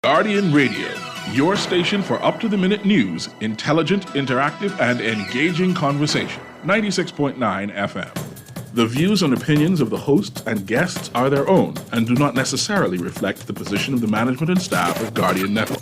Guardian Radio, your station for up-to-the-minute news, intelligent, interactive, and engaging conversation. 96.9 FM. The views and opinions of the hosts and guests are their own and do not necessarily reflect the position of the management and staff of Guardian Network.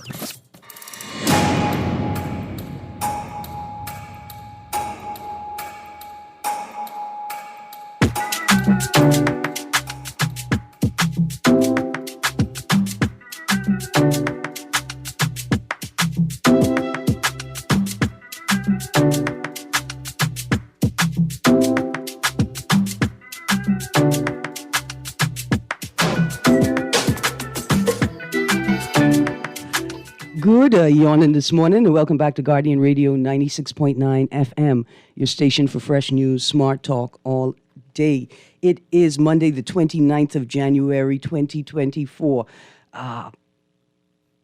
Good yawning this morning, and welcome back to Guardian Radio 96.9 FM, your station for fresh news, smart talk all day. It is Monday, the 29th of January, 2024.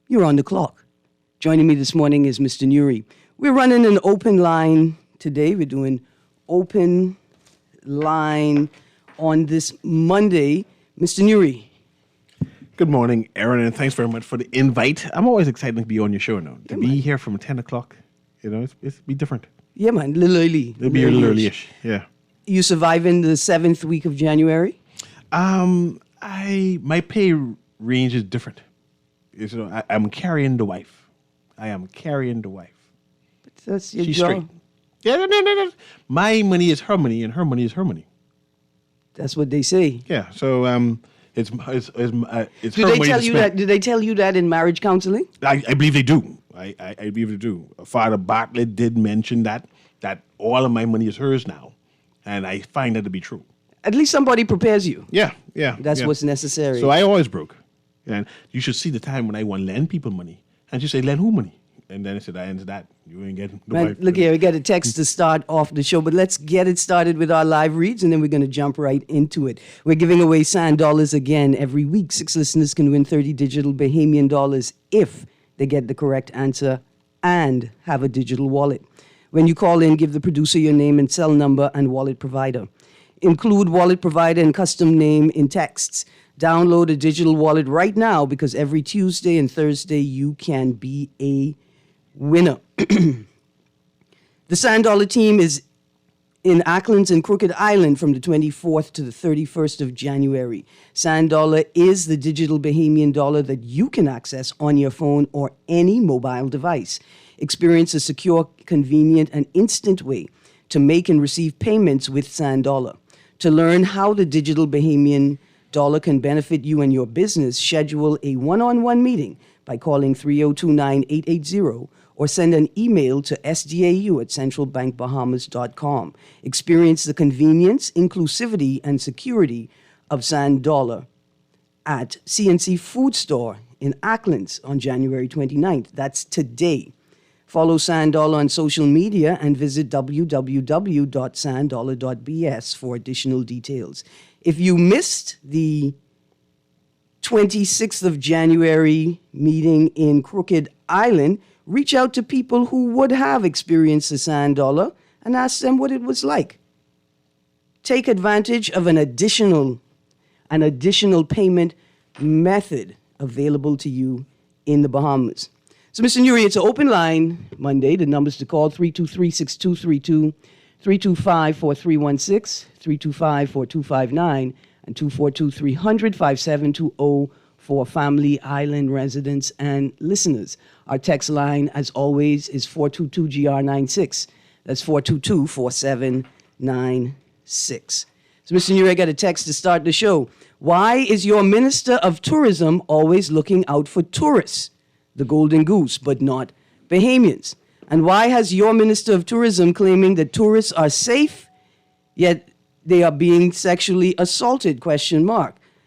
You're on the clock. Joining me this morning is Mr. Nuri. We're running an open line today. We're doing open line on this Monday. Mr. Nuri. Good morning, Erin, and thanks very much for the invite. I'm always excited to be on your show now. To be here from 10 o'clock, it's be different. Yeah, man, a little early. It'll be a little early-ish, yeah. You surviving the 7th week of January? My pay range is different. I'm carrying the wife. I am carrying the wife. But that's your She's job. straight. Yeah, no. My money is her money, and her money is her money. That's what they say. Yeah, so it's her money to spend. Do they tell you that in marriage counseling? I believe they do. I believe they do. Father Bartlett did mention that all of my money is hers now, and I find that to be true. At least somebody prepares you. Yeah. That's what's necessary. So I always broke, and you should see the time when I want to lend people money, and she say, "Lend who money?" And then I said, "I answer that. You ain't getting the Man, wife." look here, we got a text to start off the show, but let's get it started with our live reads, and then we're going to jump right into it. We're giving away sand dollars again every week. 6 listeners can win 30 digital Bahamian dollars if they get the correct answer and have a digital wallet. When you call in, give the producer your name and cell number and wallet provider. Include wallet provider and custom name in texts. Download a digital wallet right now, because every Tuesday and Thursday you can be a winner. The Sand Dollar team is in Acklands and Crooked Island from the 24th to the 31st of January. Sand Dollar is the digital Bahamian dollar that you can access on your phone or any mobile device. Experience a secure, convenient, and instant way to make and receive payments with Sand Dollar. To learn how the digital Bahamian dollar can benefit you and your business, schedule a one-on-one meeting by calling 302-9880 or send an email to sdau@centralbankbahamas.com. Experience the convenience, inclusivity, and security of Sand Dollar at CNC Food Store in Acklands on January 29th. That's today. Follow Sand Dollar on social media and visit www.sanddollar.bs for additional details. If you missed the 26th of January meeting in Crooked Island, reach out to people who would have experienced the Sand Dollar and ask them what it was like. Take advantage of an additional payment method available to you in the Bahamas. So, Mr. Nuri, it's an open line Monday. The numbers to call, 323-6232, 325-4316, 325-4259, and 242-300-5720 for Family Island residents and listeners. Our text line, as always, is 422-GR96. That's 422-4796. So, Mr. Nuri, I got a text to start the show. Why is your Minister of Tourism always looking out for tourists, the golden goose, but not Bahamians? And why has your Minister of Tourism claiming that tourists are safe, yet they are being sexually assaulted, ?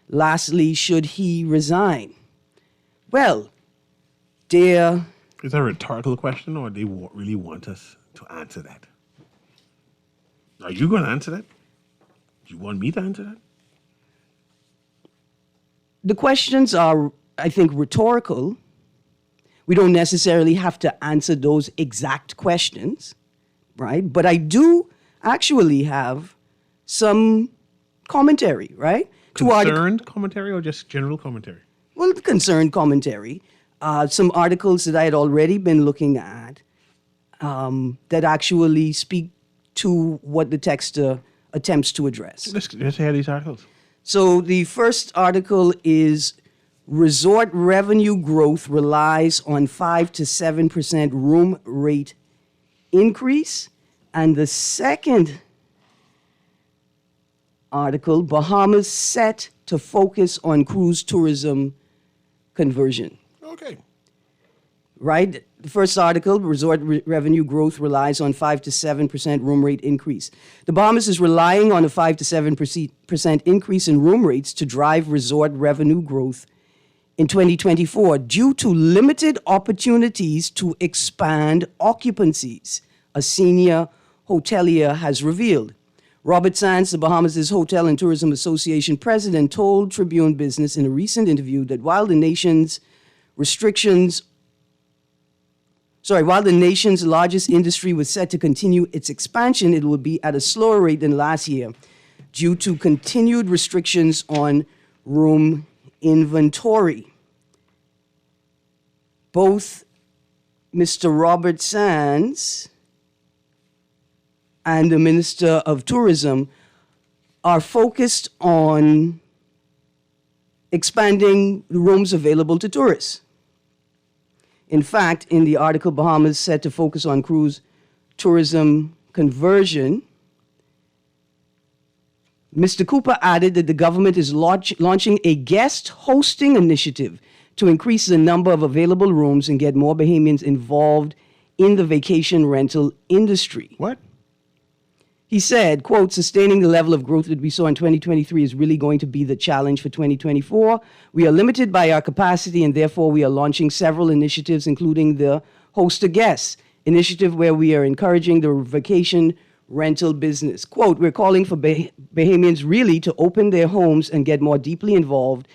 Lastly, should he resign? Well, dear... Is that a rhetorical question, or they really want us to answer that? Are you going to answer that? Do you want me to answer that? The questions are, I think, rhetorical. We don't necessarily have to answer those exact questions, right? But I do actually have some commentary, right? Concerned commentary or just general commentary? Well, concerned commentary. some articles that I had already been looking at that actually speak to what the text attempts to address. Let's hear these articles. So the first article is resort revenue growth relies on 5 to 7% room rate increase. And the second article, Bahamas set to focus on cruise tourism conversion. Okay. Right? The first article, resort revenue growth relies on 5 to 7% room rate increase. The Bahamas is relying on a 5 to 7% increase in room rates to drive resort revenue growth in 2024 due to limited opportunities to expand occupancies, a senior hotelier has revealed. Robert Sands, the Bahamas' Hotel and Tourism Association president, told Tribune Business in a recent interview that while the nation's largest industry was set to continue its expansion, it will be at a slower rate than last year due to continued restrictions on room inventory. Both Mr. Robert Sands and the Minister of Tourism are focused on expanding the rooms available to tourists. In fact, in the article, Bahamas set to focus on cruise tourism conversion. Mr. Cooper added that the government is launching a guest hosting initiative to increase the number of available rooms and get more Bahamians involved in the vacation rental industry. What? He said, quote, sustaining the level of growth that we saw in 2023 is really going to be the challenge for 2024. We are limited by our capacity, and therefore we are launching several initiatives, including the Host a Guest initiative, where we are encouraging the vacation rental business. Quote, we're calling for Bahamians really to open their homes and get more deeply involved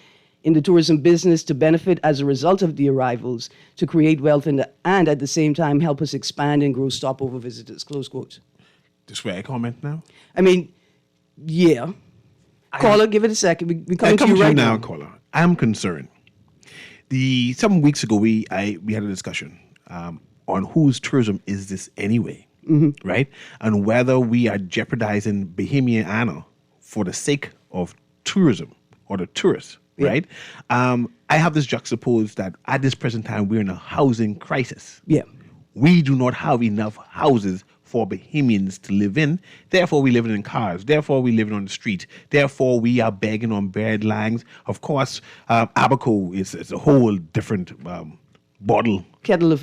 in the tourism business to benefit as a result of the arrivals, to create wealth and at the same time help us expand and grow stopover visitors, close quotes. This way I comment now? I mean, yeah. Caller, give it a second. We coming to you right now. Caller. I'm concerned. Some weeks ago, we had a discussion on whose tourism is this anyway, right? And whether we are jeopardizing Bahamian for the sake of tourism or the tourists, right? I have this juxtaposed that at this present time, we're in a housing crisis. Yeah. We do not have enough houses for Bahamians to live in. Therefore, we live in cars. Therefore, we live on the street. Therefore, we are begging on bed lines. Of course, Abaco is a whole different kettle of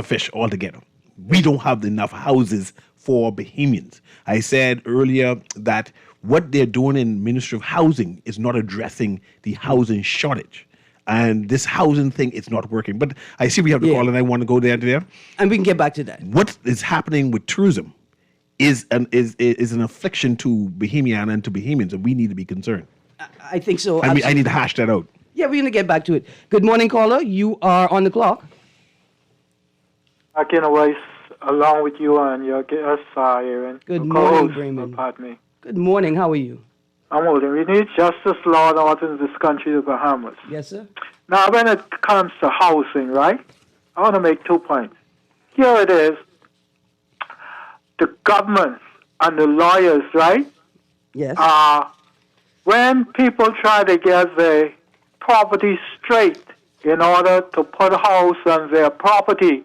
fish altogether. We don't have enough houses for Bahamians. I said earlier that what they're doing in Ministry of Housing is not addressing the housing shortage. And this housing thing, it's not working. But I see we have the call, and I want to go there. And we can get back to that. What is happening with tourism is an affliction to Bahamian and to Bahamians, and we need to be concerned. I think so. I need to hash that out. Yeah, we're going to get back to it. Good morning, caller. You are on the clock. I can always, along with you and your guest, Erin. Good morning, Bremen. Pardon me. Good morning. How are you? I'm holding. We need justice, law, and order in this country, the Bahamas. Yes, sir. Now, when it comes to housing, right, I want to make 2 points. Here it is. The government and the lawyers, right? Yes. When people try to get their property straight in order to put a house on their property,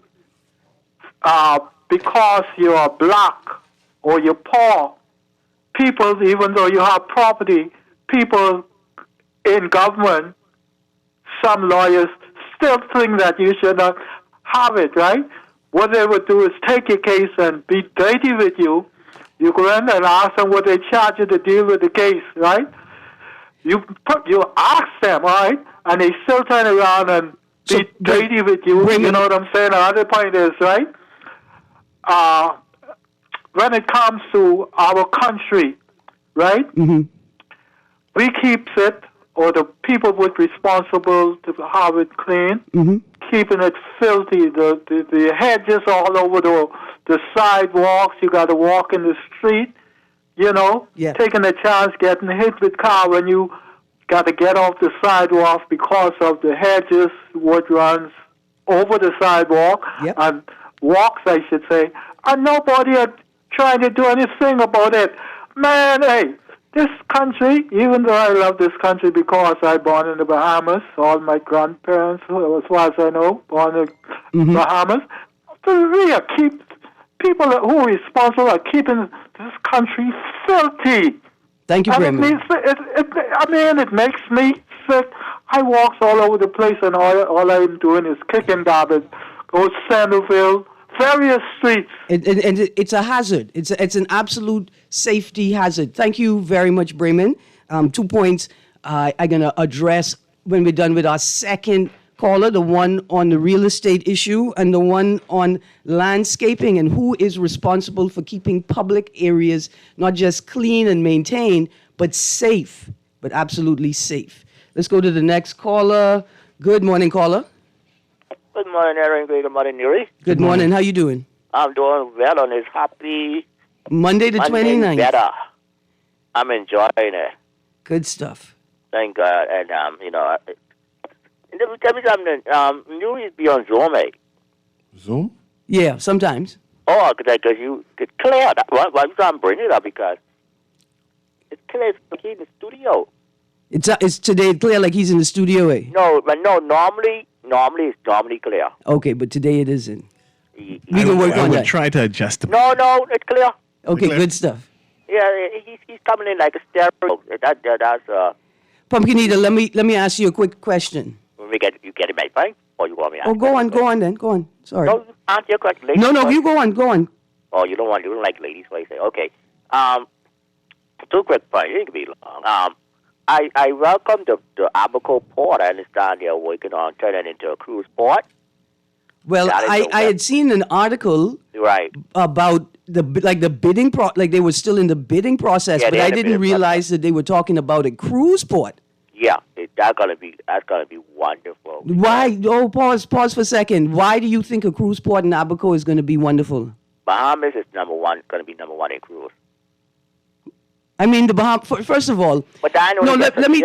because you're black or you're poor, people, even though you have property, people in government, some lawyers still think that you should not have it, right? What they would do is take your case and be dirty with you. You go in and ask them what they charge you to deal with the case, right? You ask them, right? And they still turn around and be dirty with you. You know what I'm saying? The other point is, right? When it comes to our country, right? Mm-hmm. We keep it, or the people would responsible to have it clean, keeping it filthy. The hedges all over the sidewalks. You got to walk in the street, taking a chance getting hit with car when you got to get off the sidewalk because of the hedges, wood runs, over the sidewalk and walks, I should say, and nobody are trying to do anything about it. Man, hey, this country, even though I love this country because I born in the Bahamas, all my grandparents, as far as I know, born in the Bahamas, we are people who are responsible are keeping this country filthy. Thank you, and it makes me sick. I walk all over the place, and all I'm doing is kicking garbage. Go Centerville, various streets. And it's a hazard. It's an absolute safety hazard. Thank you very much, Bremen. 2 points I'm going to address when we're done with our second caller, the one on the real estate issue and the one on landscaping and who is responsible for keeping public areas not just clean and maintained, but safe, but absolutely safe. Let's go to the next caller. Good morning, caller. Good morning, Erin. Good morning, Yuri. Good morning. How you doing? I'm doing well on this happy Monday the 29th. Better. I'm enjoying it. Good stuff. Thank God. And, tell me something. You be on Zoom, eh? Zoom? Yeah, sometimes. Oh, because you get clear. Why you trying to bring it up? Because it's clear like he's in the studio. It's today clear like he's in the studio, eh? No, but no, normally it's normally clear. Okay, but today it isn't. We can work I on would that. try to adjust the... No, it's clear. Okay, good stuff. Yeah, he's coming in like a stereo. That's Pumpkin Eater, let me ask you a quick question. you get it my point, or you want me? Oh, go on then. Go on. Sorry. No, answer your question. No, you go on. Oh, you don't like ladies' voice. Okay. 2 quick points. It can be long. I welcome the Abaco port. I understand they're working on turning it into a cruise port. Well, I had seen an article about the bidding like they were still in the bidding process, but I didn't realize that they were talking about a cruise port. Yeah, that's gonna be wonderful. Why? Oh, pause for a second. Why do you think a cruise port in Abaco is going to be wonderful? Bahamas is going to be number one in cruise. I mean, the Bahamas. First of all, but I know let me.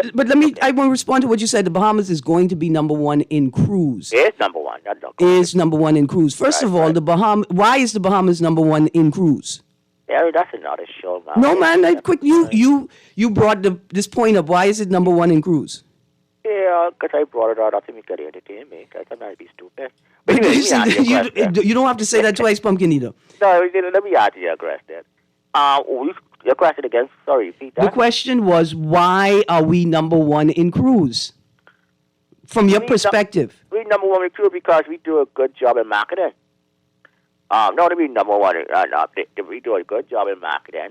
I want to respond to what you said. The Bahamas is going to be number one in cruise. It's number one. Is number one in cruise. First of all, the Bahamas. Why is the Bahamas number one in cruise? Yeah, that's another show, man. No, man. Quick, you brought this point up. Why is it number one in cruise? Yeah, because I brought it out after me getting entertainment. I might be stupid. But anyway, you don't have to say that twice, Pumpkin Eater. No, let me ask you a question. Your question again? Sorry, repeat that. The question was, why are we number one in cruise? From your perspective. We're number one in cruise because we do a good job in marketing. Not only number one, we do a good job in marketing,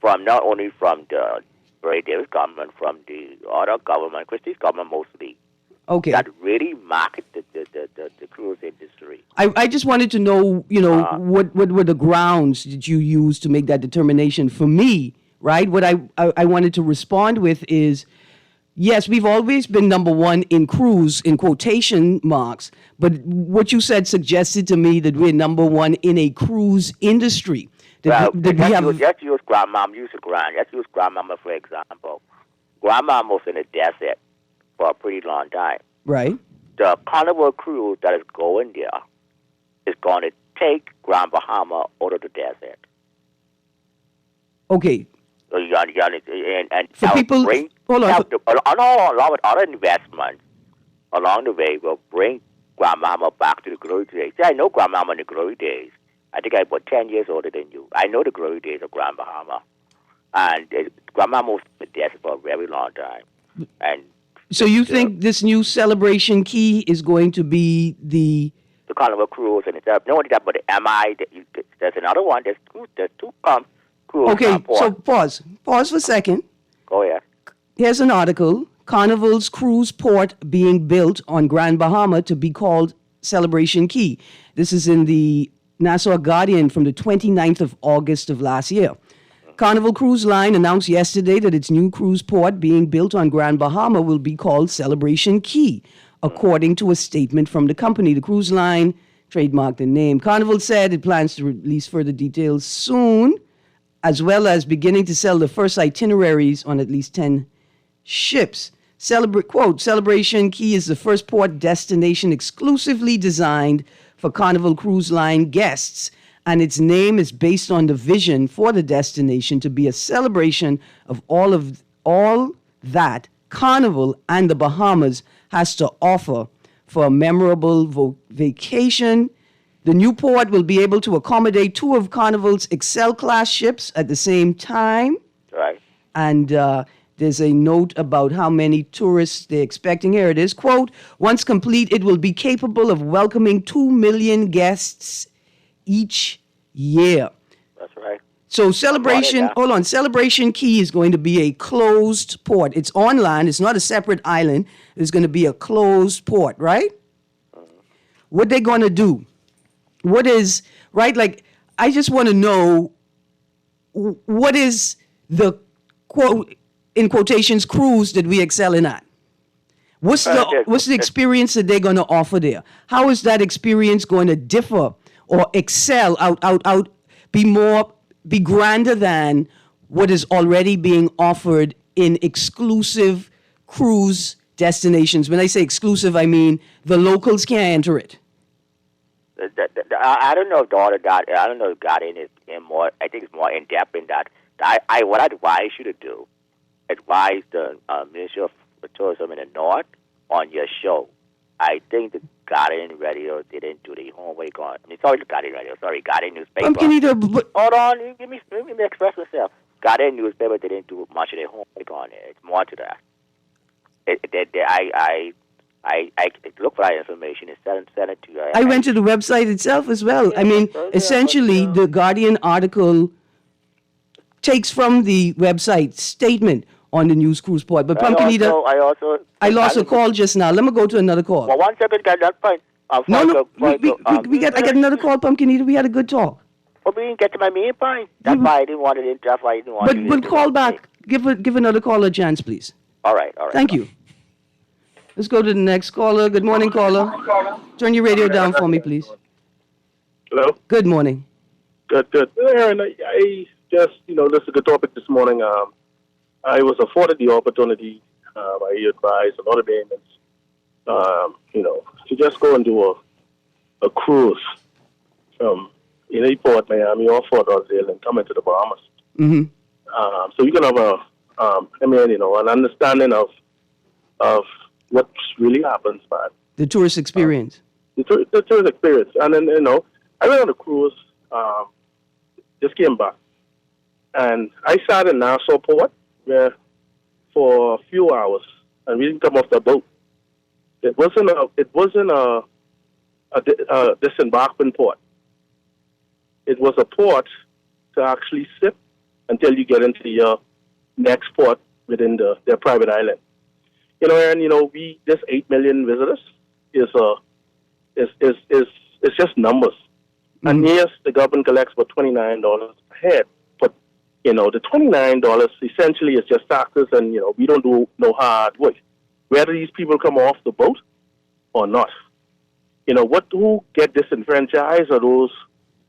not only from the Ray Davis government, from the other government, Christie's government mostly. Okay. That really market the cruise industry. I just wanted to know, what were the grounds that you used to make that determination? For me, right, what I wanted to respond with is, yes, we've always been number one in cruise, in quotation marks, but what you said suggested to me that we're number one in a cruise industry. Let's use Grandmama. Let's use Grandmama, for example. Grandmama was in the desert for a pretty long time. Right. The Carnival cruise that is going there is going to take Grand Bahama out of the desert. Okay. And for people, along with other investments along the way, will bring Grand Bahama back to the glory days. See, I know Grand Bahama in the glory days. I think I'm about 10 years older than you. I know the glory days of Grand Bahama. And Grand Bahama was in the desert for a very long time. And so you think this new Celebration Key is going to be the Carnival cruise, and it's not only that, but the MI. There's another one. There's two cruise. Okay, so pause for a second. Go ahead. Here's an article: Carnival's cruise port being built on Grand Bahama to be called Celebration Key. This is in the Nassau Guardian from the 29th of August of last year. Carnival Cruise Line announced yesterday that its new cruise port being built on Grand Bahama will be called Celebration Key, according to a statement from the company. The cruise line trademarked the name. Carnival said it plans to release further details soon, as well as beginning to sell the first itineraries on at least 10 ships. Quote, Celebration Key is the first port destination exclusively designed for Carnival Cruise Line guests, and its name is based on the vision for the destination to be a celebration of all that Carnival and the Bahamas has to offer for a memorable vacation. The new port will be able to accommodate 2 of Carnival's Excel class ships at the same time. Right. And there's a note about how many tourists they're expecting. Here it is. Quote, once complete, it will be capable of welcoming 2 million guests each year. That's right. So Celebration Key is going to be a closed port. It's online. It's not a separate island. It's going to be a closed port, right? What they're going to do? What is, right? Like, I just want to know, what is the, quote, in quotations, cruise that we excelling at? What's the experience that they're going to offer there? How is that experience going to differ or excel be grander than what is already being offered in exclusive cruise destinations? When I say exclusive, I mean the locals can't enter it. I don't know if the order got. I don't know if got in more. I think it's more in depth in that. What I advise you to do, advise the Ministry of Tourism in the North on your show. I think the Guardian Radio didn't do the homework on. I mean, sorry, the Guardian Radio. Sorry, Guardian newspaper. Hold on, let me express myself. Guardian newspaper didn't do much of their homework on it. It's more to that. I look for that information and send it to you. I went to the website itself as well. Yeah, I mean, essentially, the Guardian article takes from the website statement on the news cruise port. But Pumpkinita, I lost a call just now. Let me go to another call. Well, 1 second, got that point. I got another call, Pumpkinita. We had a good talk. Well, we didn't get to my main point. That's why I didn't want it. That's why I didn't want it. But call back. Give another caller a chance, please. All right. Thank you. Let's go to the next caller. Good morning, caller. Turn your radio down for me, please. Hello? Good morning. Good. Erin, I just, this is a good topic this morning. I was afforded the opportunity, I advise a lot of payments, to just go and do a cruise from any port, Miami or Fort Lauderdale, and come into the Bahamas. Mm-hmm. So you can have an understanding of what really happens, man. The tourist experience. The tourist experience. And then, I went on a cruise, just came back. And I sat in Nassau Port for a few hours, and we didn't come off the boat. It wasn't a disembarkment port. It was a port to actually sit until you get into your next port within their private island. And this 8 million visitors is just numbers. Mm-hmm. And yes, the government collects about $29 per head, but the $29 essentially is just taxes, and we don't do no hard work. Whether these people come off the boat or not, who get disenfranchised are those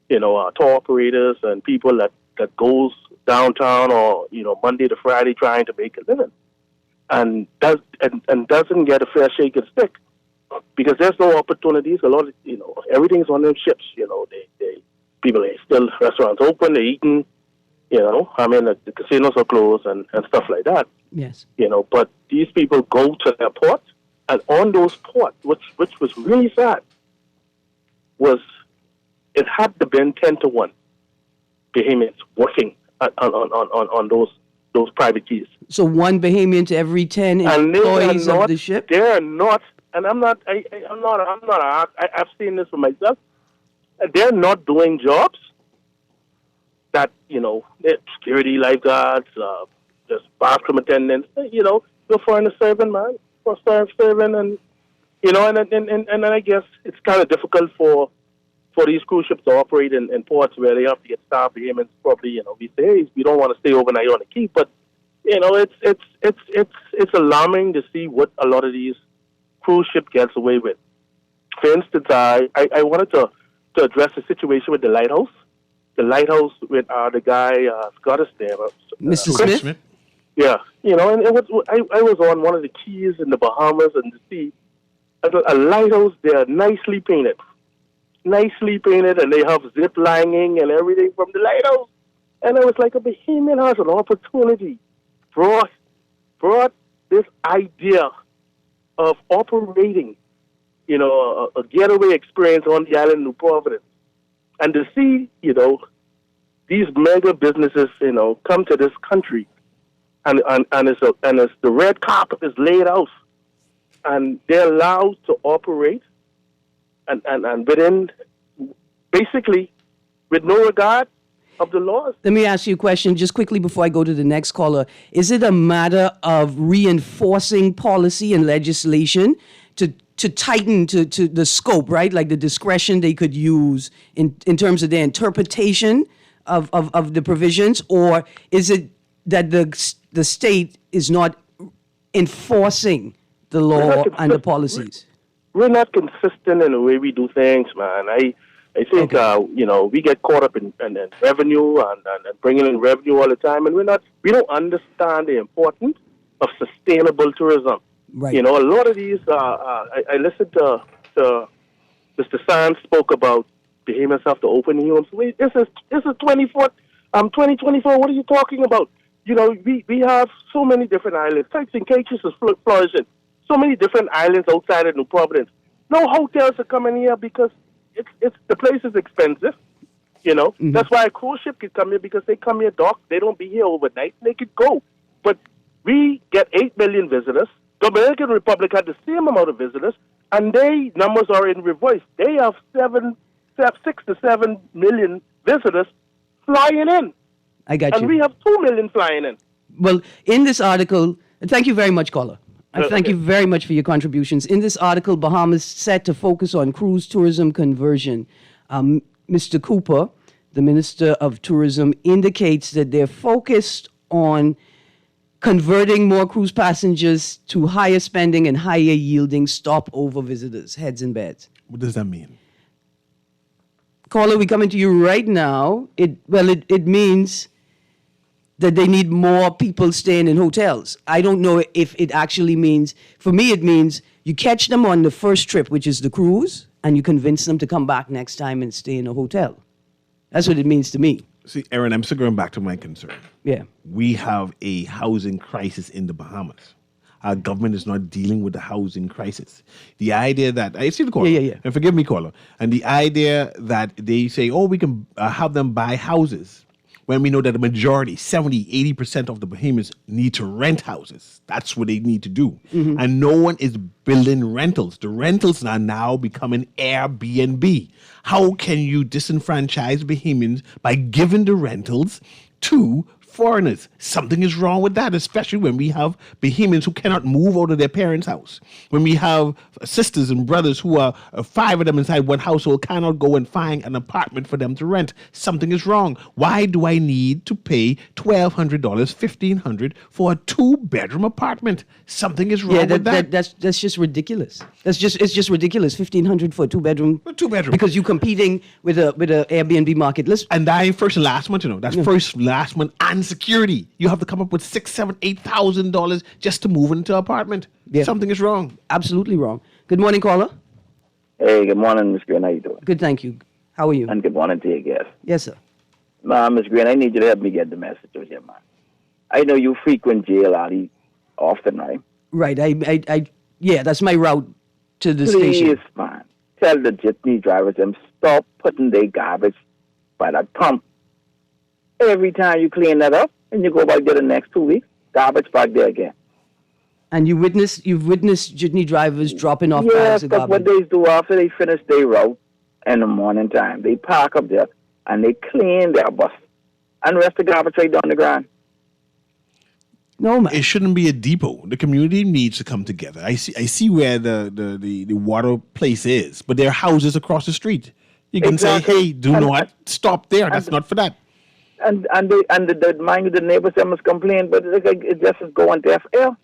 tour operators and people that goes downtown or Monday to Friday trying to make a living. And doesn't get a fair shake of stick because there's no opportunities. A lot of everything's on them ships. People still restaurants open, they're eating. The casinos are closed and stuff like that. Yes. But these people go to their ports, and on those ports, which was really sad, was it had to been 10-1 Bahamians working on those private keys. So one Bahamian to every 10 employees of the ship? They are not, and I've seen this for myself. They're not doing jobs that, security lifeguards, just bathroom attendants, you're foreign serving, man. For serving, and, and I guess it's kind of difficult for these cruise ships to operate in ports where they have to get staff payments. Probably, we say, hey, we don't want to stay overnight on the quay, but it's alarming to see what a lot of these cruise ship gets away with. For instance, I wanted to address the situation with the lighthouse. The lighthouse with the guy, Scottish there, Mr. Smith. Yeah, and it was, I was on one of the keys in the Bahamas and to see a lighthouse there, nicely painted, and they have zip lining and everything from the lighthouse. And it was like a Bahamian has an opportunity, brought this idea of operating, a getaway experience on the island of New Providence, and to see, these mega businesses, come to this country, and it's the red carpet is laid out, and they're allowed to operate, and within, basically, with no regard of the laws. Let me ask you a question just quickly before I go to the next caller. Is it a matter of reinforcing policy and legislation to tighten to the scope, right? Like the discretion they could use in terms of their interpretation of the provisions? Or is it that the state is not enforcing the law and the policies? We're not consistent in the way we do things, man. I think, Okay. we get caught up in revenue and bringing in revenue all the time, and we don't understand the importance of sustainable tourism. Right. A lot of these, I listened to Mr. Sands spoke about Bahamians have to open homes. Wait, this is 2024. What are you talking about? We have so many different islands. Turks and Caicos is flourishing. So many different islands outside of New Providence. No hotels are coming here because it's the place is expensive. Mm-hmm. That's why a cruise ship could come here, because they come here, dock. They don't be here overnight. They could go. But we get 8 million visitors. The Dominican Republic had the same amount of visitors, and their numbers are in reverse. They have 6 to 7 million visitors flying in. I got you. And we have 2 million flying in. Well, in this article, thank you very much, caller. I thank you very much for your contributions. In this article, Bahamas set to focus on cruise tourism conversion. Mr. Cooper, the Minister of Tourism, indicates that they're focused on converting more cruise passengers to higher spending and higher yielding stopover visitors, heads and beds. What does that mean? Caller, we coming to you right now. It means that they need more people staying in hotels. I don't know if it actually means, for me it means you catch them on the first trip, which is the cruise, and you convince them to come back next time and stay in a hotel. That's what it means to me. See, Erin, I'm still going back to my concern. Yeah. We have a housing crisis in the Bahamas. Our government is not dealing with the housing crisis. The idea that, I see the caller, Yeah. and forgive me, caller, and the idea that they say, we can have them buy houses, when we know that the majority, 70, 80% of the Bahamians need to rent houses. That's what they need to do. Mm-hmm. And no one is building rentals. The rentals are now becoming Airbnb. How can you disenfranchise Bahamians by giving the rentals to foreigners? Something is wrong with that, especially when we have Bahamians who cannot move out of their parents' house. When we have sisters and brothers who are 5 of them inside one household cannot go and find an apartment for them to rent. Something is wrong. Why do I need to pay $1,200, $1,500 for a 2-bedroom apartment? Something is wrong with that. That's just ridiculous. It's just ridiculous. $1,500 for a 2-bedroom. A 2-bedroom. Because you're competing with a Airbnb market. And that first and last month, that's first, last month, and security. You have to come up with $6,000, $7,000, $8,000 just to move into an apartment. Yeah. Something is wrong. Absolutely wrong. Good morning, caller. Hey, good morning, Ms. Greene. How you doing? Good, thank you. How are you? And good morning to your guest. Yes, sir. Ms. Greene, I need you to help me get the message with you, man. I know you frequent JLR often, right? Right. Yeah, that's my route to the station. Please, man, tell the jitney drivers them stop putting their garbage by that pump. Every time you clean that up and you go back there the next 2 weeks, garbage back there again. And you've witnessed jitney drivers dropping off bags of that's garbage. what they do after they finish their route in the morning time. They park up there and they clean their bus and rest the garbage right down the ground. No, man. It shouldn't be a depot. The community needs to come together. I see where the water place is, but there are houses across the street. You can say, hey, do not stop there. That's not for that. And mind you, the neighbors they must complain, but it just is going deaf ear.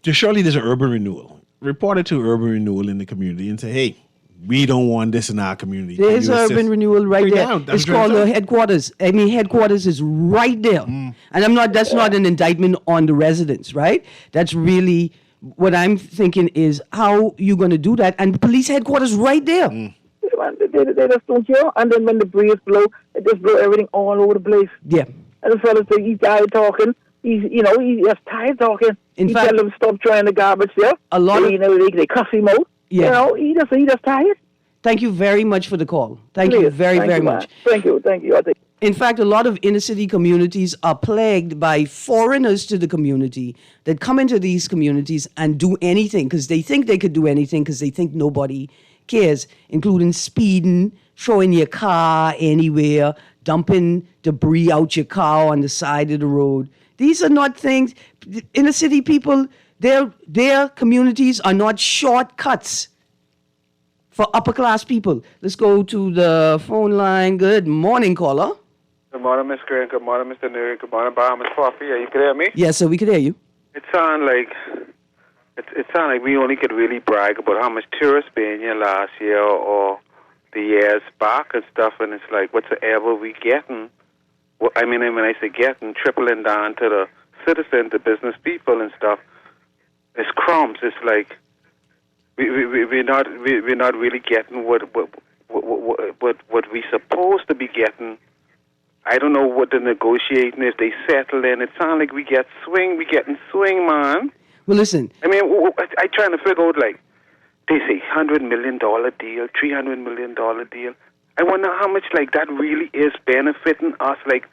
Surely there's an urban renewal. Report it to urban renewal in the community and say, hey, we don't want this in our community. There's urban renewal right there. Down. It's called the headquarters. I mean, headquarters is right there. And that's not an indictment on the residents, right? That's really what I'm thinking is how you going to do that. And the police headquarters right there. They just don't care. And then when the breeze blow, it just blow everything all over the place. Yeah. And the fellas say he's tired talking. He's just tired talking. In he fact, tell them stop throwing the garbage there. A lot they cuss him out. Yeah. He just tired. Thank you very much for the call. Thank you very much. Thank you. In fact, a lot of inner city communities are plagued by foreigners to the community that come into these communities and do anything because they think they could do anything because they think nobody cares, including speeding, throwing your car anywhere, dumping debris out your car on the side of the road. These are not things. Inner city people, their communities are not shortcuts for upper class people. Let's go to the phone line. Good morning, caller. Good morning, Miss Greene. Good morning, Mr. Neary. Good morning, Bob, Miss Coffee. You can hear me? Yes, sir, we can hear you. It sounds like we only could really brag about how much tourists been here last year or the years back and stuff, and it's like whatsoever we getting. Well, I mean, when I say getting, trickling down to the citizens, the business people and stuff, it's crumbs. It's like we're not really getting what we supposed to be getting. I don't know what the negotiating is. They settle in. It sounds like we getting swing, man. Well, listen. I mean, I trying to figure out, like, they say $100 million deal, $300 million deal. I wonder how much, like, that really is benefiting us. Like,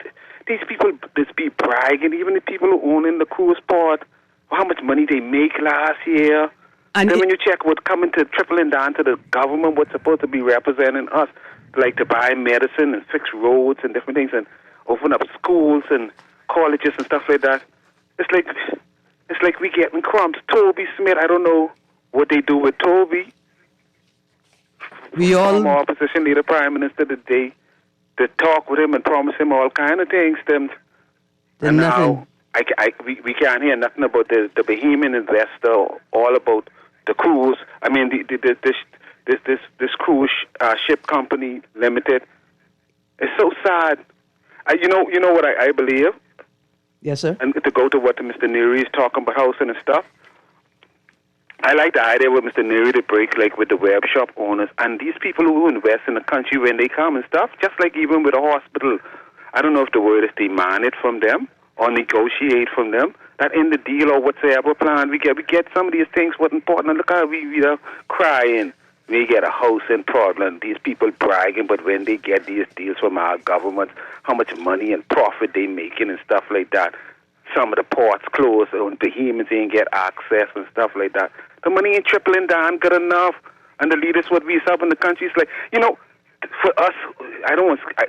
these people just be bragging, even the people who own in the cruise port, how much money they make last year. And then when you check what's coming to trickling down to the government, what's supposed to be representing us, like to buy medicine and fix roads and different things and open up schools and colleges and stuff like that. It's like we getting crumbs. Toby Smith, I don't know what they do with Toby. Former opposition leader, prime minister today, to talk with him and promise him all kind of things. And now we can't hear nothing about the Bahamian investor, all about the cruise. I mean, this cruise ship company limited. It's so sad. You know what I believe. Yes, sir. And to go to what Mr. Neary is talking about housing and stuff. I like the idea with Mr. Neary to break like with the web shop owners and these people who invest in the country when they come and stuff. Just like even with a hospital, I don't know if the word is demand it from them or negotiate from them. That in the deal or whatsoever plan we get some of these things what's important. And look how we crying. We get a house in Portland. These people bragging, but when they get these deals from our government, how much money and profit they making and stuff like that. Some of the ports closed, and Bahamians ain't get access and stuff like that. The money ain't trickling down good enough. And the leaders, what we have in the country, is like, for us,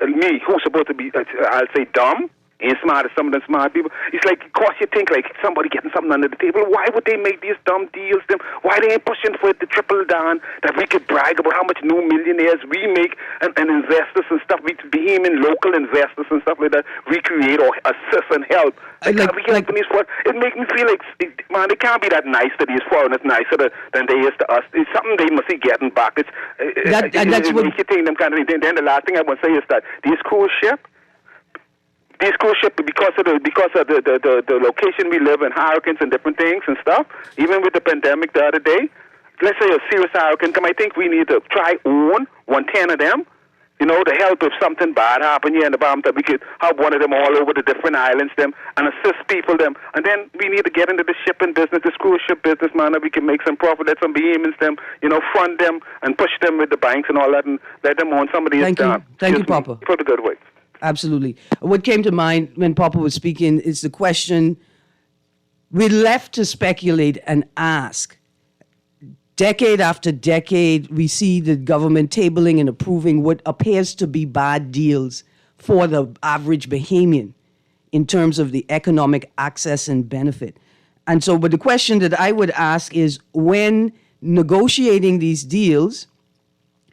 me, who's supposed to be, I'll say dumb, ain't smart as some of the smart people. It's like, of course, you think like somebody getting something under the table. Why would they make these dumb deals? Why they ain't pushing for it to trickle down that we could brag about how much new millionaires we make and investors and stuff. We Bahamian local investors and stuff like that. We create or assist and help. We get these for it makes me feel like, man, they can't be that nice to these foreigners, nicer than they is to us. It's something they must be getting back. That's what you think them kind of thing. Then the last thing I want to say is that these cruise ships, because of the location we live in, hurricanes and different things and stuff, even with the pandemic the other day, let's say a serious hurricane come, I think we need to try own 110 of them, to help if something bad happen here in the bottom, that we could have one of them all over the different islands and assist people them. And then we need to get into the shipping business, the cruise ship business, man, that we can make some profit, let some Bahamians them, fund them and push them with the banks and all that and let them own some of these. Thank you, Papa. For the good way. Absolutely. What came to mind when Papa was speaking is the question, we're left to speculate and ask. Decade after decade, we see the government tabling and approving what appears to be bad deals for the average Bahamian in terms of the economic access and benefit. And so, but the question that I would ask is, when negotiating these deals,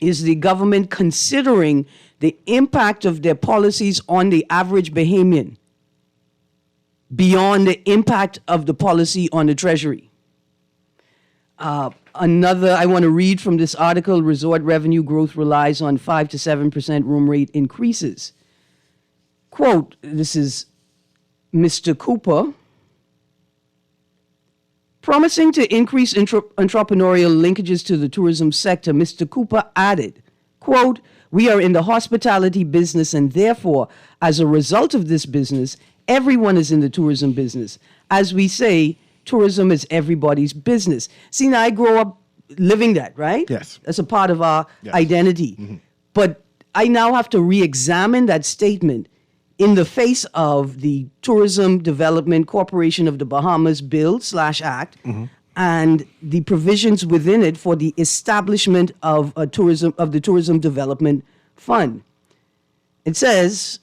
is the government considering the impact of their policies on the average Bahamian beyond the impact of the policy on the Treasury? I want to read from this article. Resort revenue growth relies on 5 to 7% room rate increases. Quote, this is Mr. Cooper. Promising to increase entrepreneurial linkages to the tourism sector, Mr. Cooper added, quote, we are in the hospitality business, and therefore, as a result of this business, everyone is in the tourism business. As we say, tourism is everybody's business. See, now I grew up living that, right? Yes. That's a part of our identity. Mm-hmm. But I now have to re-examine that statement in the face of the Tourism Development Corporation of the Bahamas Bill/Act and the provisions within it for the establishment of the Tourism Development Fund. It says,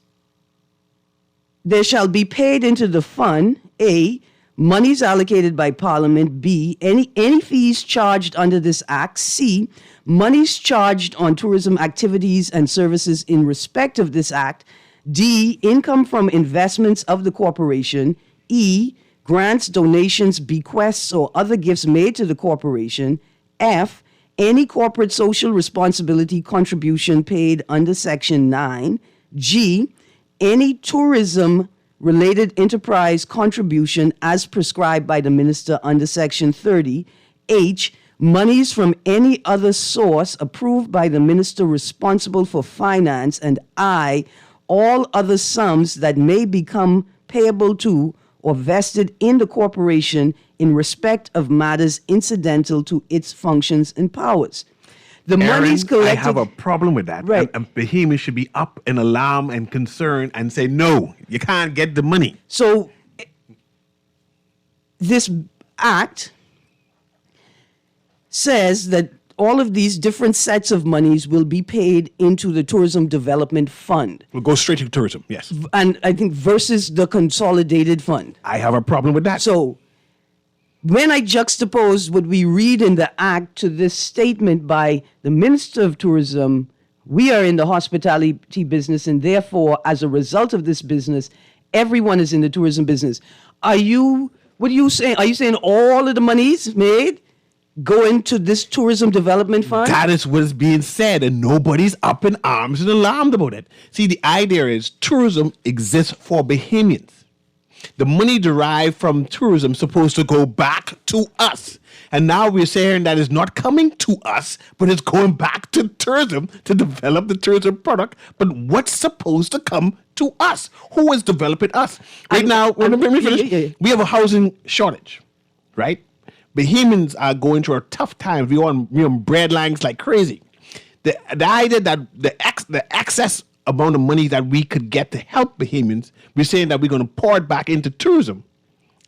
there shall be paid into the fund, A, monies allocated by Parliament, B, any fees charged under this act, C, monies charged on tourism activities and services in respect of this act, D, income from investments of the corporation, E, grants, donations, bequests, or other gifts made to the corporation, F, any corporate social responsibility contribution paid under Section 9, G, any tourism-related enterprise contribution as prescribed by the minister under Section 30, H, monies from any other source approved by the minister responsible for finance, and I, all other sums that may become payable to or vested in the corporation in respect of matters incidental to its functions and powers. The monies collected. I have a problem with that. Right. And Bahamians should be up in alarm and concern and say, no, you can't get the money. So this act says that all of these different sets of monies will be paid into the Tourism Development Fund. We'll go straight to tourism, yes. And I think versus the Consolidated Fund. I have a problem with that. So when I juxtapose what we read in the act to this statement by the Minister of Tourism, we are in the hospitality business, and therefore, as a result of this business, everyone is in the tourism business. What are you saying? Are you saying all of the monies made go into this Tourism Development Fund? That is what is being said, and nobody's up in arms and alarmed about it. See, the idea is tourism exists for Bahamians. The money derived from tourism is supposed to go back to us. And now we're saying that it's not coming to us, but it's going back to tourism to develop the tourism product. But what's supposed to come to us? Who is developing us? Right now, let me finish. We have a housing shortage, right? Bahamians are going through a tough time. We're on bread lines like crazy. The idea that the excess amount of money that we could get to help Bahamians, we're saying that we're going to pour it back into tourism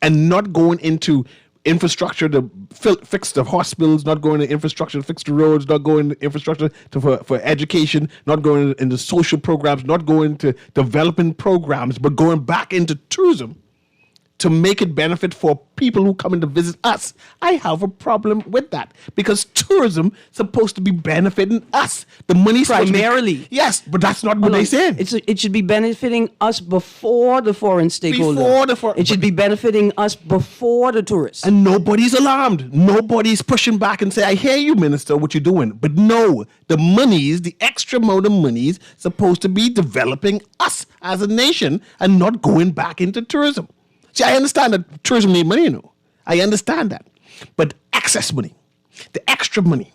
and not going into infrastructure to fix the hospitals, not going to infrastructure to fix the roads, not going to infrastructure for education, not going into social programs, not going to developing programs, but going back into tourism to make it benefit for people who come in to visit us. I have a problem with that because tourism is supposed to be benefiting us. The money primarily. Yes, but that's not what they said. It should be benefiting us before the foreign stakeholder. It should be benefiting us before the tourists. And nobody's alarmed. Nobody's pushing back and say, I hear you, Minister, what you're doing. But no, the monies, the extra amount of monies supposed to be developing us as a nation and not going back into tourism. See, I understand that tourism need money, I understand that. But excess money, the extra money,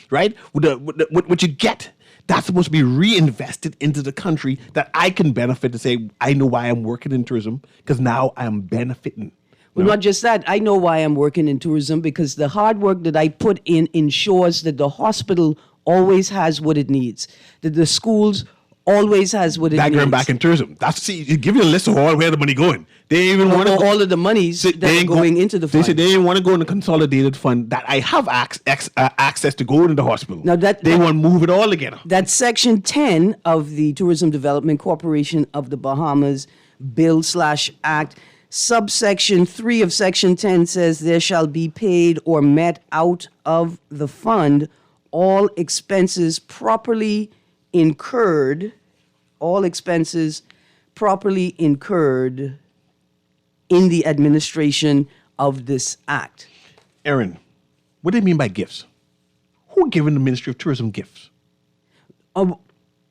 right? What you get, that's supposed to be reinvested into the country that I can benefit to say, I know why I'm working in tourism because now I am benefiting. Well, not just that. I know why I'm working in tourism because the hard work that I put in ensures that the hospital always has what it needs, that the schools always has what it needs. Going back in tourism. You give you a list of all where the money going. They even want to all of the monies that are going into the fund. They said they didn't want to go in the consolidated fund that I have access to go into the hospital. Now they want to move it all together. That's Section 10 of the Tourism Development Corporation of the Bahamas Bill/Act. Subsection 3 of Section 10 says there shall be paid or met out of the fund all expenses properly incurred in the administration of this act. Erin, What do they mean by gifts? Who giving the Ministry of Tourism gifts? What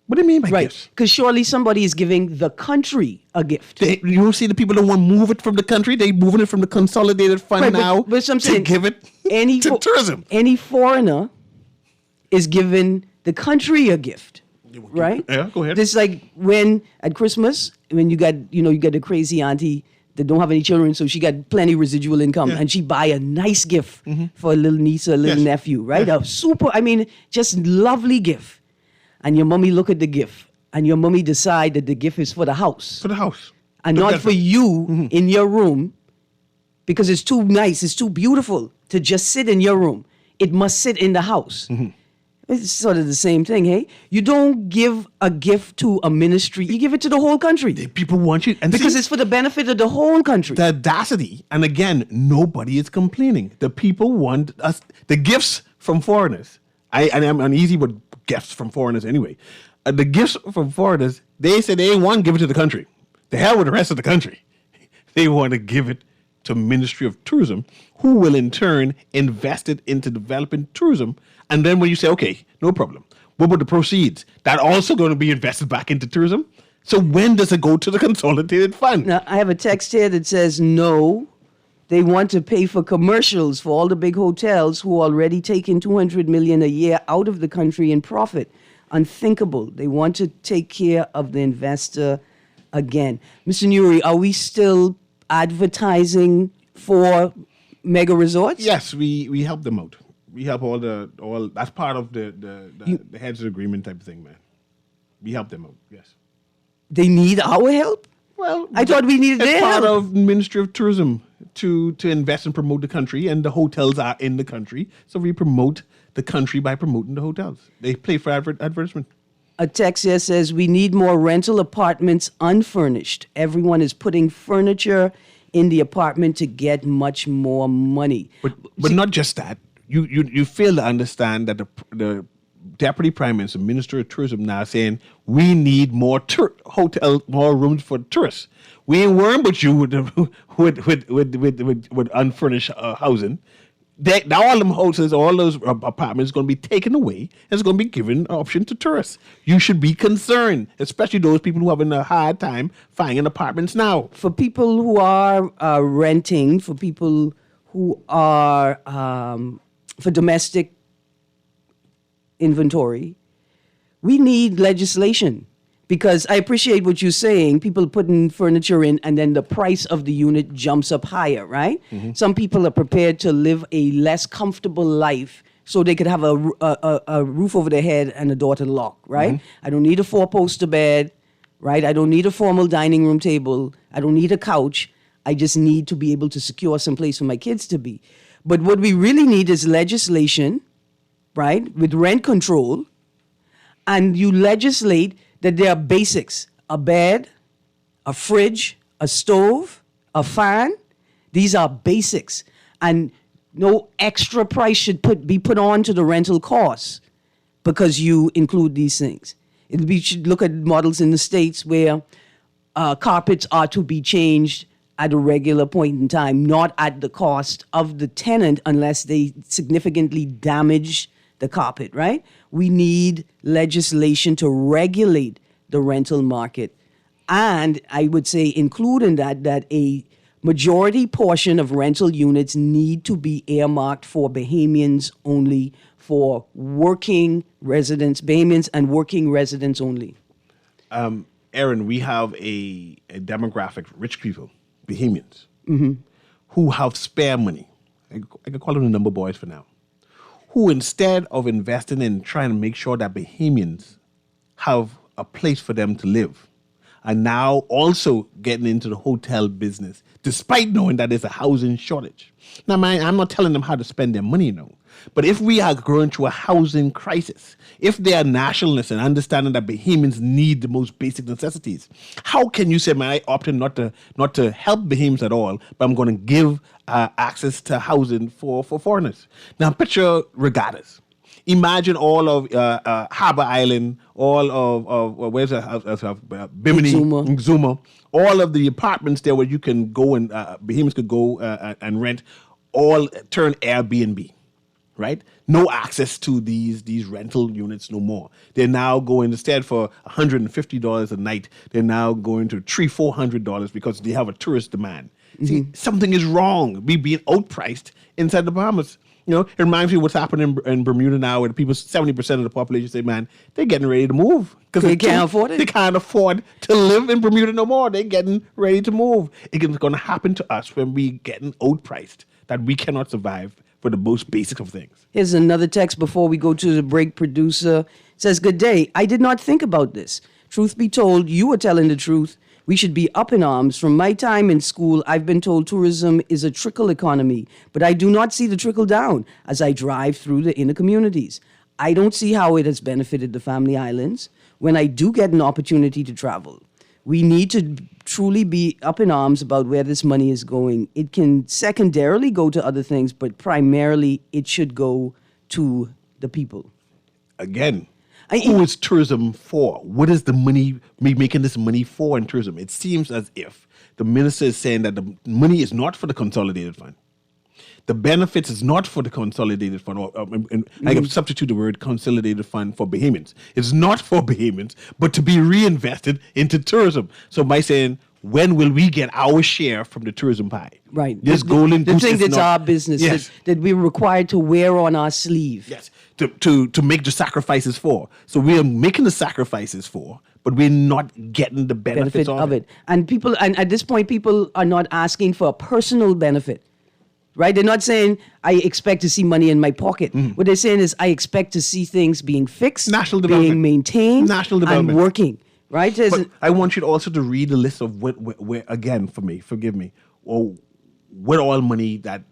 do you mean by gifts? Because surely somebody is giving the country a gift. You don't see the people that want to move it from the country? They moving it from the consolidated fund now but I'm to saying give it to tourism. Any foreigner is giving the country a gift, right? Yeah, go ahead. It's like when at Christmas, when you got the crazy auntie that don't have any children, so she got plenty residual income, and she buy a nice gift for a little niece or a little nephew, right? A super, just lovely gift. And your mommy look at the gift, and your mommy decide that the gift is for the house. For the house. And not for you in your room, because it's too nice, it's too beautiful to just sit in your room. It must sit in the house. It's sort of the same thing, hey? You don't give a gift to a ministry, you give it to the whole country. People want you. And because it's for the benefit of the whole country. The audacity, and again, nobody is complaining. The people want us, the gifts from foreigners. I'm uneasy with gifts from foreigners anyway. The gifts from foreigners, they say they ain't want to give it to the country. The hell with the rest of the country. They want to give it to Ministry of Tourism, who will in turn invest it into developing tourism. And then when you say, okay, no problem, what about the proceeds? That also going to be invested back into tourism? So when does it go to the consolidated fund? Now, I have a text here that says, no, they want to pay for commercials for all the big hotels who already taking $200 million a year out of the country in profit. Unthinkable. They want to take care of the investor again. Mr. Nuri, are we still advertising for mega resorts? Yes, we help them out. We help all that's part of the heads of agreement type of thing, man. We help them out, yes. They need our help? Well, I thought we needed their help. It's part of Ministry of Tourism to invest and promote the country, and the hotels are in the country, so we promote the country by promoting the hotels. They pay for advertisement. A text here says, we need more rental apartments unfurnished. Everyone is putting furniture in the apartment to get much more money. But not just that. You fail to understand that the Deputy Prime Minister, Minister of Tourism now saying we need more more rooms for tourists. We ain't worrying about you with unfurnished housing. Now all them houses, all those apartments going to be taken away and it's going to be given an option to tourists. You should be concerned, especially those people who are having a hard time finding apartments now. For people who are renting, for people who are for domestic inventory, we need legislation. Because I appreciate what you're saying, people putting furniture in and then the price of the unit jumps up higher, right? Some people are prepared to live a less comfortable life so they could have a roof over their head and a door to lock, right? I don't need a 4-poster bed, right? I don't need a formal dining room table. I don't need a couch. I just need to be able to secure some place for my kids to be. But what we really need is legislation, right, with rent control, and you legislate that there are basics: a bed, a fridge, a stove, a fan. These are basics. And no extra price should be put on to the rental costs because you include these things. We should look at models in the States where carpets are to be changed at a regular point in time, not at the cost of the tenant unless they significantly damage the carpet, right? We need legislation to regulate the rental market. And I would say include in that a majority portion of rental units need to be earmarked for Bahamians only, for working residents, Bahamians and working residents only. Erin, we have a demographic, rich people, Bahamians, who have spare money. I can call them the number boys for now. Who, instead of investing in trying to make sure that Bahamians have a place for them to live, are now also getting into the hotel business, despite knowing that there's a housing shortage. Now, I'm not telling them how to spend their money, no. But if we are going through a housing crisis, if they are nationalists and understanding that Bahamians need the most basic necessities, how can you say, man, I opted not to help Bahamians at all, but I'm going to give access to housing for foreigners? Now, picture regattas. Imagine all of Harbour Island, all of where's Bimini, Zuma, all of the apartments there where you can go and Bahamians could go and rent, all turn Airbnb. right? No access to these rental units no more. They're now going, instead for $150 a night, they're now going to $300-400 because they have a tourist demand. See, something is wrong. We being outpriced inside the Bahamas. You know, it reminds me of what's happening in Bermuda now, where the people, 70% of the population say, man, they're getting ready to move. Because they can't afford it. They can't afford to live in Bermuda no more. They're getting ready to move. It's going to happen to us when we getting outpriced, that we cannot survive for the most basic of things. Here's another text before we go to the break. Producer it says, good day. I did not think about this. Truth be told, you were telling the truth. We should be up in arms. From my time in school, I've been told tourism is a trickle economy, but I do not see the trickle down as I drive through the inner communities. I don't see how it has benefited the Family Islands when I do get an opportunity to travel. We need to truly be up in arms about where this money is going. It can secondarily go to other things, but primarily it should go to the people. Again, who is tourism for? What is the money, making this money for in tourism? It seems as if the minister is saying that the money is not for the consolidated fund. The benefits is not for the consolidated fund. I can substitute the word consolidated fund for Bahamians. It's not for Bahamians, but to be reinvested into tourism. So by saying, when will we get our share from the tourism pie? Right. This golden goose the thing is that's not our business, yes. that we're required to wear on our sleeve. Yes, to make the sacrifices for. So we are making the sacrifices for, but we're not getting the benefits of it. And people, and at this point, people are not asking for a personal benefit. Right? They're not saying, I expect to see money in my pocket. What they're saying is, I expect to see things being fixed, national development, being maintained, national development, and working. Right? But I want you to also to read the list of where again, forgive me, or what all money that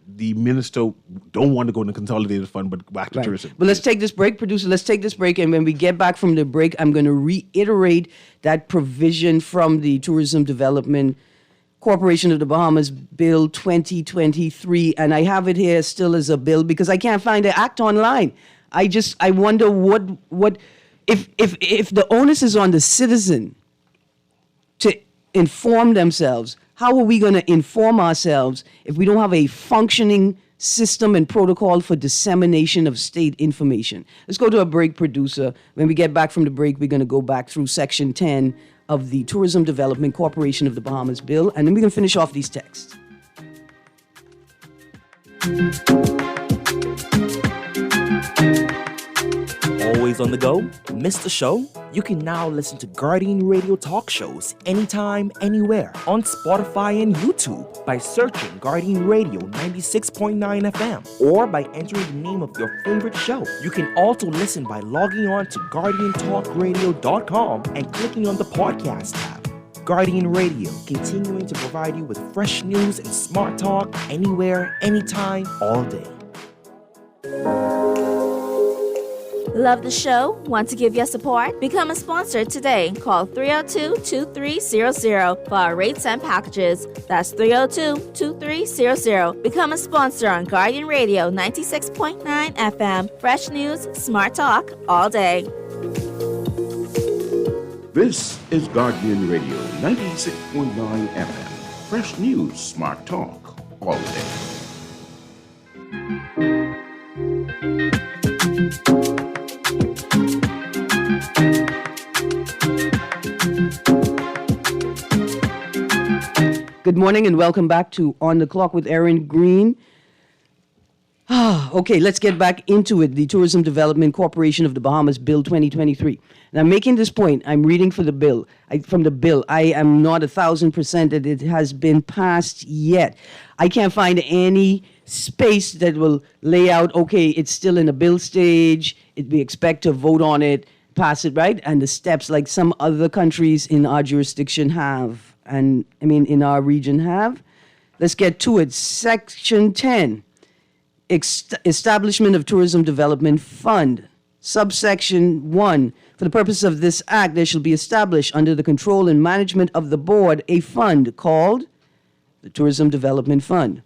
the minister don't want to go in the consolidated fund, but back to tourism. But let's take this break, producer. Let's take this break, and when we get back from the break, I'm going to reiterate that provision from the Tourism Development Corporation of the Bahamas Bill 2023, and I have it here still as a bill because I can't find the act online. I wonder what if the onus is on the citizen to inform themselves. How are we going to inform ourselves if we don't have a functioning system and protocol for dissemination of state information? Let's go to a break, producer. When we get back from the break, we're going to go back through Section 10 of the Tourism Development Corporation of the Bahamas Bill, and then we're going to finish off these texts. Always on the go? Missed the show? You can now listen to Guardian Radio talk shows anytime, anywhere on Spotify and YouTube by searching Guardian Radio 96.9 FM or by entering the name of your favorite show. You can also listen by logging on to GuardianTalkRadio.com and clicking on the podcast tab. Guardian Radio, continuing to provide you with fresh news and smart talk anywhere, anytime, all day. Love the show? Want to give your support? Become a sponsor today. Call 302-2300 for our rates and packages. That's 302-2300. Become a sponsor on Guardian Radio 96.9 FM. Fresh news, smart talk, all day. This is Guardian Radio 96.9 FM. Fresh news, smart talk, all day. Good morning and welcome back to On the Clock with Erin, Greene. Okay, let's get back into it. The Tourism Development Corporation of the Bahamas Bill 2023. And I'm making this point. I'm reading from the bill. I am not 1,000% that it has been passed yet. I can't find any space that will lay out, okay, it's still in a bill stage. We expect to vote on it, pass it, right? And the steps like some other countries in our jurisdiction have. And I mean, in our region have. Let's get to it. Section 10, Establishment of Tourism Development Fund. Subsection 1, for the purpose of this act, there shall be established under the control and management of the board a fund called the Tourism Development Fund.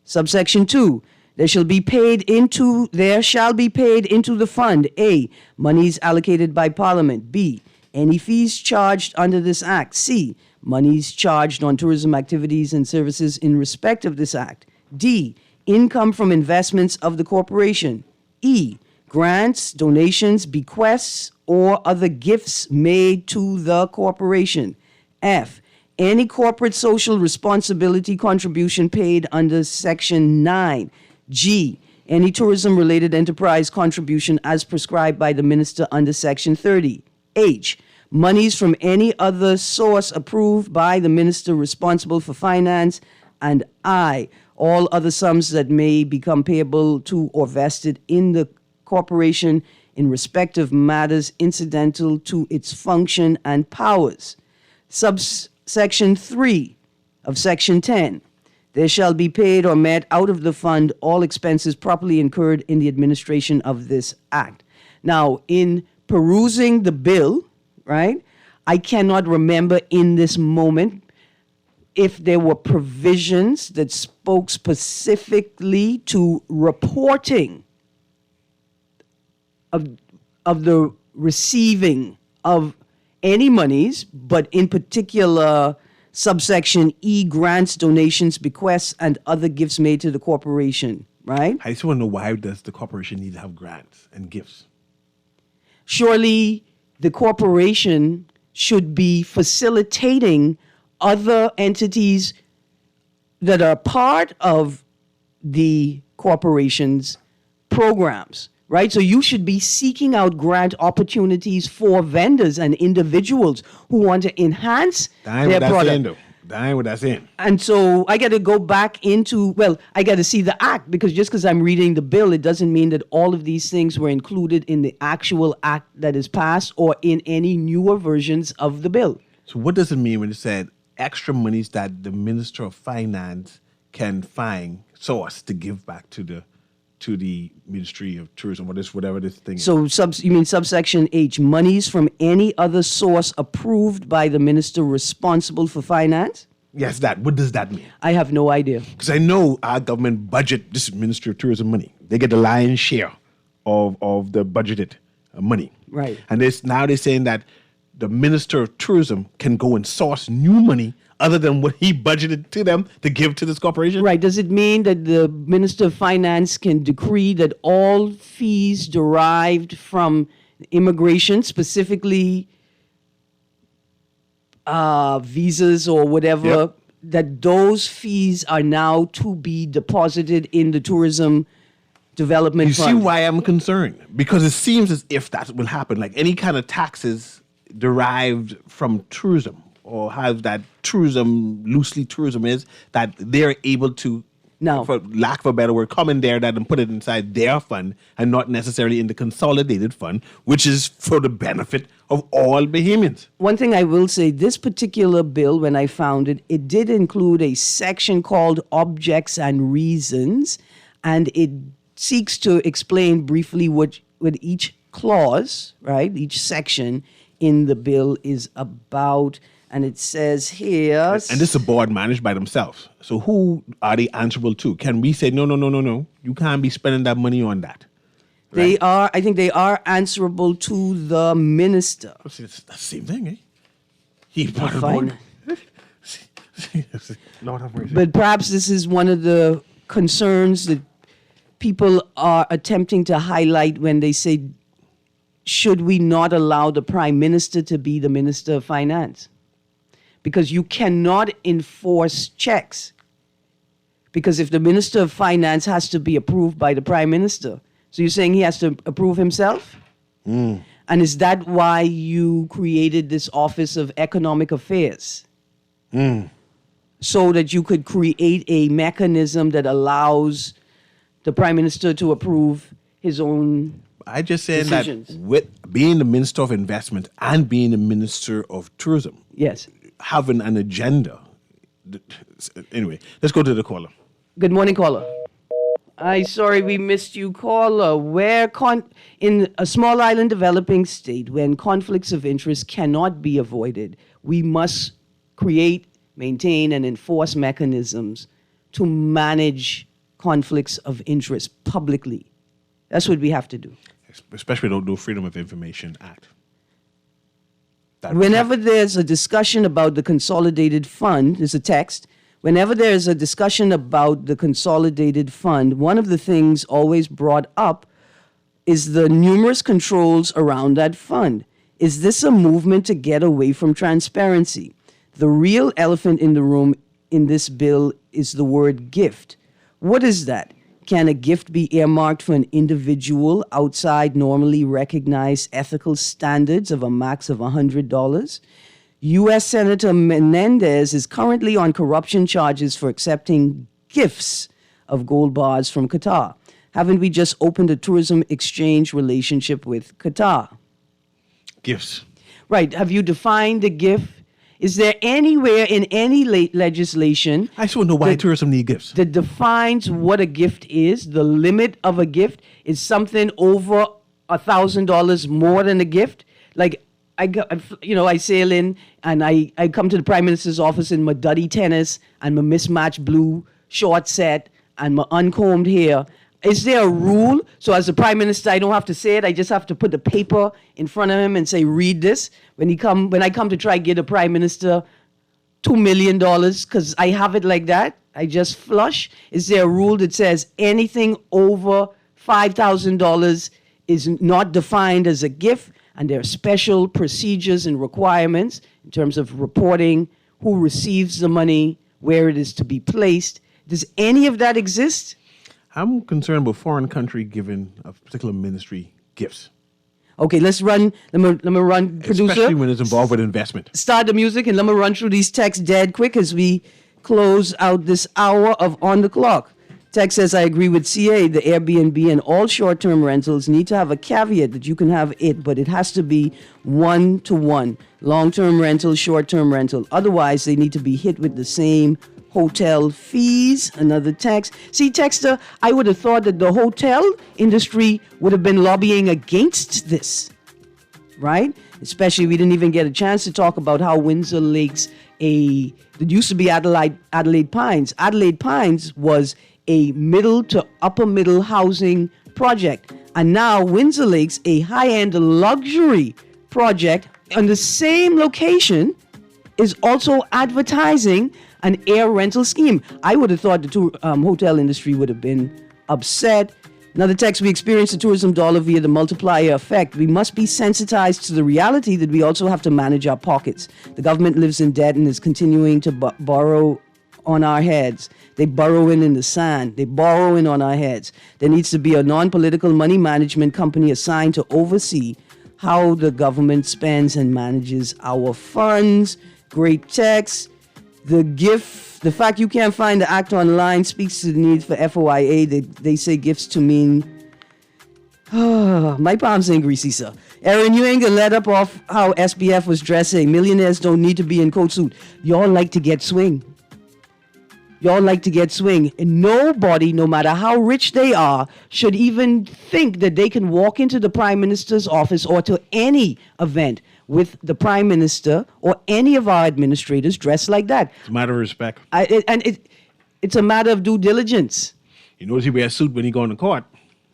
Subsection 2, there shall be paid into the fund, A, monies allocated by Parliament, B, any fees charged under this act, C, monies charged on tourism activities and services in respect of this act, D, income from investments of the corporation. E, grants, donations, bequests, or other gifts made to the corporation. F, any corporate social responsibility contribution paid under Section 9. G, any tourism-related enterprise contribution as prescribed by the minister under Section 30. H, monies from any other source approved by the minister responsible for finance. And I, all other sums that may become payable to or vested in the corporation in respect of matters incidental to its function and powers. Subsection 3 of Section 10. There shall be paid or met out of the fund all expenses properly incurred in the administration of this act. Now, in perusing the bill, right, I cannot remember in this moment if there were provisions that spoke specifically to reporting of the receiving of any monies, but in particular subsection E, grants, donations, bequests, and other gifts made to the corporation, right? I just want to know, why does the corporation need to have grants and gifts? Surely the corporation should be facilitating other entities that are part of the corporation's programs, right? So you should be seeking out grant opportunities for vendors and individuals who want to enhance their product. That ain't what that's saying. And so I got to go back into, I got to see the act, because just because I'm reading the bill, it doesn't mean that all of these things were included in the actual act that is passed or in any newer versions of the bill. So what does it mean when it said extra monies that the Minister of Finance can find source to give back to the Ministry of Tourism, or whatever this thing is? So you mean subsection H, monies from any other source approved by the minister responsible for finance? Yes, that. What does that mean? I have no idea. Because I know our government budget, this is Ministry of Tourism money. They get the lion's share of the budgeted money. Right. And now they're saying that the Minister of Tourism can go and source new money other than what he budgeted to them to give to this corporation? Right. Does it mean that the Minister of Finance can decree that all fees derived from immigration, specifically visas or whatever, Yep. that those fees are now to be deposited in the tourism development You fund? see why I'm concerned? Because it seems as if that will happen. Like any kind of taxes derived from tourism, or have that tourism, loosely tourism is, that they're able to, No. for lack of a better word, come in there that and put it inside their fund and not necessarily in the consolidated fund, which is for the benefit of all Bahamians. One thing I will say, this particular bill, when I found it, it did include a section called Objects and Reasons, and it seeks to explain briefly what each clause, right, each section in the bill is about. And it says here... And this is a board managed by themselves. So who are they answerable to? Can we say, no, you can't be spending that money on that? They are, I think they are answerable to the minister. It's the same thing, eh? He part of the Fine. board. Lord have mercy. But perhaps this is one of the concerns that people are attempting to highlight when they say, should we not allow the prime minister to be the minister of finance? Because you cannot enforce checks. Because if the minister of finance has to be approved by the prime minister, so you're saying he has to approve himself? And is that why you created this Office of Economic Affairs? So that you could create a mechanism that allows the prime minister to approve his own I just saying decisions. that with being the Minister of Investment and being the Minister of Tourism, Yes. having an agenda. Anyway, let's go to the caller. Good morning, caller. Sorry we missed you, caller. In a small island developing state, when conflicts of interest cannot be avoided, we must create, maintain, and enforce mechanisms to manage conflicts of interest publicly. That's what we have to do. Especially the Freedom of Information Act. Whenever there's a discussion about the consolidated fund, there's a text. whenever there's a discussion about the consolidated fund, one of the things always brought up is the numerous controls around that fund. Is this a movement to get away from transparency? The real elephant in the room in this bill is the word gift. What is that? Can a gift be earmarked for an individual outside normally recognized ethical standards of a max of $100? U.S. Senator Menendez is currently on corruption charges for accepting gifts of gold bars from Qatar. Haven't we just opened a tourism exchange relationship with Qatar? Gifts. Right. Have you defined a gift? Is there anywhere in any legislation I still don't know why tourism need gifts. that defines what a gift is? The limit of a gift is something over $1,000 more than a gift. Like I sail in and I come to the Prime Minister's office in my duddy tennis and my mismatched blue short set and my uncombed hair. Is there a rule? So as the Prime Minister, I don't have to say it. I just have to put the paper in front of him and say, read this. When I come to try to get a Prime Minister $2 million, because I have it like that, I just flush. Is there a rule that says anything over $5,000 is not defined as a gift? And there are special procedures and requirements in terms of reporting who receives the money, where it is to be placed. Does any of that exist? I'm concerned about foreign country giving a particular ministry gifts. Okay, let's run. Let me run, producer. Especially when it's involved with investment. Start the music and let me run through these texts dead quick as we close out this hour of On the Clock. Text says, I agree with CA. The Airbnb and all short-term rentals need to have a caveat that you can have it, but it has to be 1-to-1. Long-term rental, short-term rental. Otherwise, they need to be hit with the same hotel fees. Another text. See, texter, I would have thought that the hotel industry would have been lobbying against this, right? Especially, we didn't even get a chance to talk about how Windsor Lakes, it used to be Adelaide Pines. Adelaide Pines was a middle to upper middle housing project. And now Windsor Lakes, a high-end luxury project on the same location, is also advertising an air rental scheme. I would have thought the hotel industry would have been upset. Another text, we experience the tourism dollar via the multiplier effect. We must be sensitized to the reality that we also have to manage our pockets. The government lives in debt and is continuing to borrow on our heads. They burrowing in the sand. They borrowing on our heads. There needs to be a non-political money management company assigned to oversee how the government spends and manages our funds. Great text. The fact you can't find the act online speaks to the need for FOIA. They say gifts to mean... my palms ain't greasy, sir. Erin, you ain't gonna let up off how SBF was dressing. Millionaires don't need to be in coat suit. Y'all like to get swing. Y'all like to get swing. And nobody, no matter how rich they are, should even think that they can walk into the Prime Minister's office or to any event with the Prime Minister or any of our administrators dressed like that. It's a matter of respect. It's a matter of due diligence. You notice he wears a suit when he go in the court.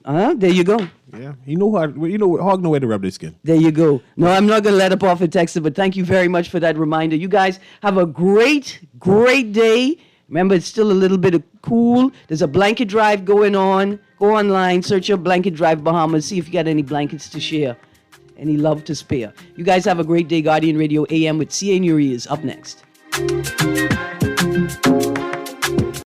There you go. Yeah, hog know where to rub their skin. There you go. No, I'm not going to let up off a texter, but thank you very much for that reminder. You guys have a great, great day. Remember, it's still a little bit of cool. There's a blanket drive going on. Go online, search your blanket drive Bahamas, see if you got any blankets to share, any love to spare. You guys have a great day. Guardian Radio AM with CA Nuri is up next.